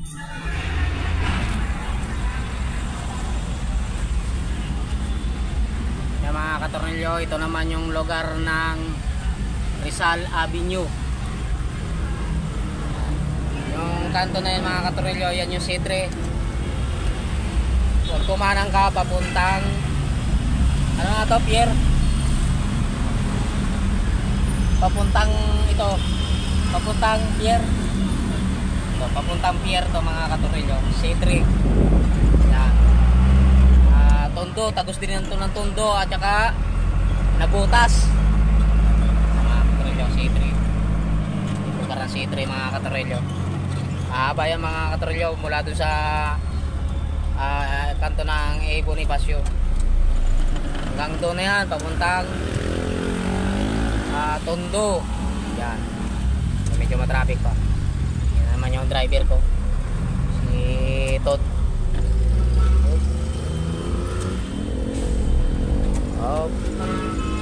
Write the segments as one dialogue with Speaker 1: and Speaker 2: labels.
Speaker 1: Yan mga katornilyo, ito naman yung lugar ng Rizal Avenue. Yung kanto na yan mga katornilyo, yan yung C3. Kung kumanang ka papuntang ano nga to, pier? Papuntang ito, papuntang pier. Ito, papuntang pier to mga katornilyo, C3. Yan. Tondo, tagos din ito ng Tondo at saka Nabutas. Mga katornilyo, C3. Lugar ng C3 mga katornilyo. Mahaba yan mga katornilyo mula dun sa kanto ng A. Bonifacio. Hanggang doon na yan, papuntang Tondo. Yan. Medyo matraffic pa. Yan naman yung driver ko, si Todd. Oh.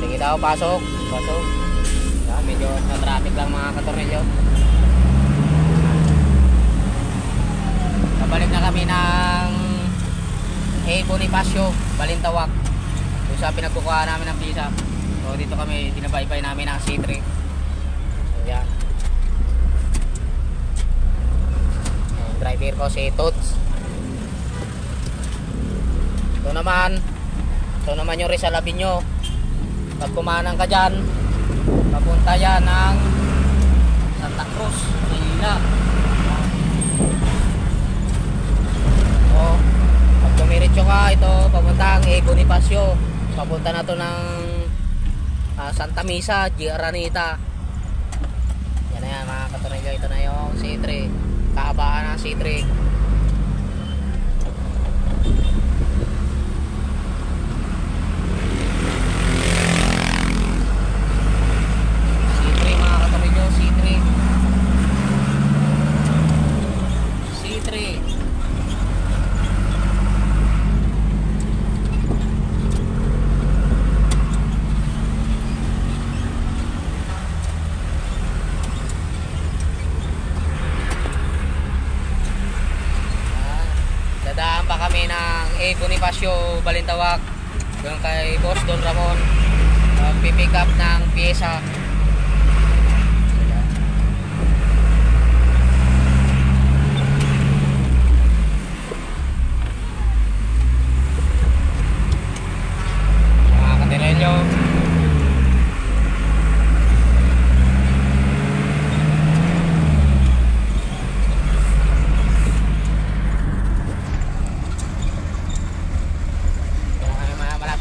Speaker 1: Sige daw, pasok. Pasok. Yan, medyo matraffic lang mga katornilyo. Pabalik na kami ng A. Bonifacio, Balintawak. Doon sa pinagkukuha namin ng visa. So dito kami, dinabaybay namin ang C3. So yan. Yung driver ko si Tots. Ito naman yung Rizal Avenue. Pag kumanang ka dyan, papunta yan ng Santa Cruz, Manila. So pag dumiretso ka, ito papuntang A. Bonifacio. Papunta na to ng Santa Misa, Giranita. Yan na yan mga katornilyo. Ito na yung C3. Kahabaan ng C3. C3 mga katornilyo, C3. C3. Dadaan pa kami ng A. Bonifacio, Balintawak, doon kay Boss Don Ramon, pipick up ng pyesa.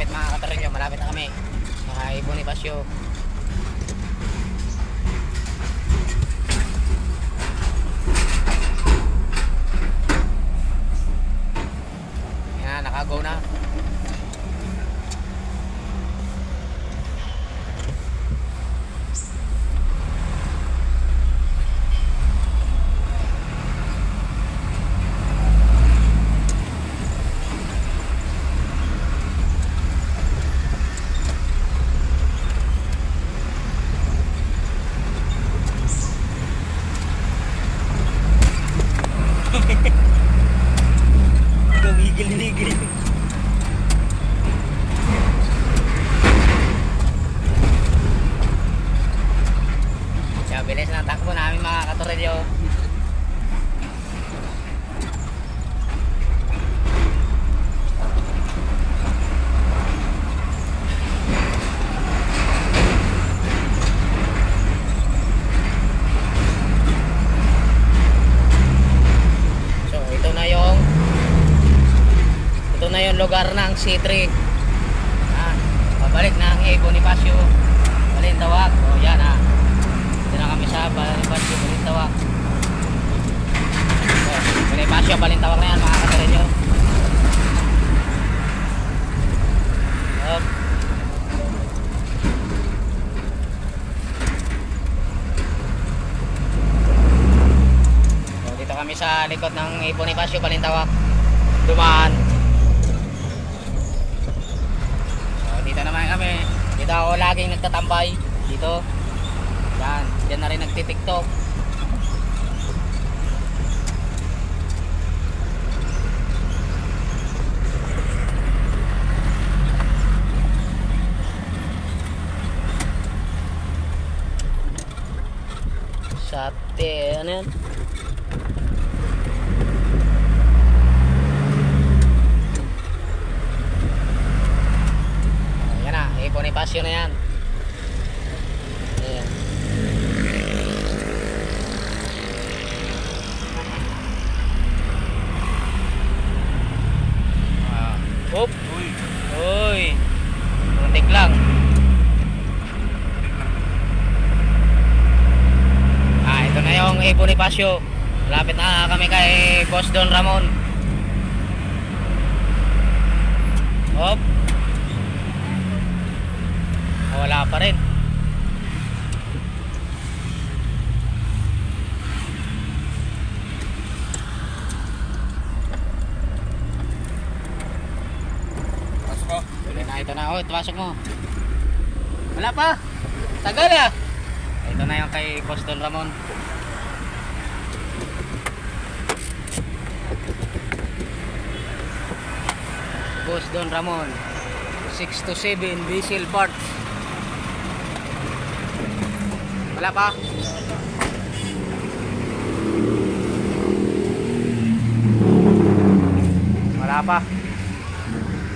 Speaker 1: Mga katornilyo, malapit na kami sa A. Bonifacio. Yan, nakago na. Gigil-gigil. Kaya bilis ng takbo namin mga katornilyo. So ito na yung lugar ng C3. Pabalik ng A. Bonifacio, Balintawak. O yan dito na kami sa Bonifacio, Balintawak. So, Bonifacio, Balintawak na yan mga katornilyo. So dito kami sa likod ng A. Bonifacio, Balintawak. Dumaan. Dito naman kami. Dito ako laging nagtatambay. Dito. Yan. Diyan na rin nagtitiktok. Bonifacio. Lapit na kami kay Boss Don Ramon. Hop. Wala pa rin.
Speaker 2: Pasok ko.
Speaker 1: Ito na. Oh, pasok mo. Wala pa. Tagal ah. Ito na yung kay Boss Don Ramon. Boss Don Ramon 6 to 7 diesel parts. Wala pa. Wala pa.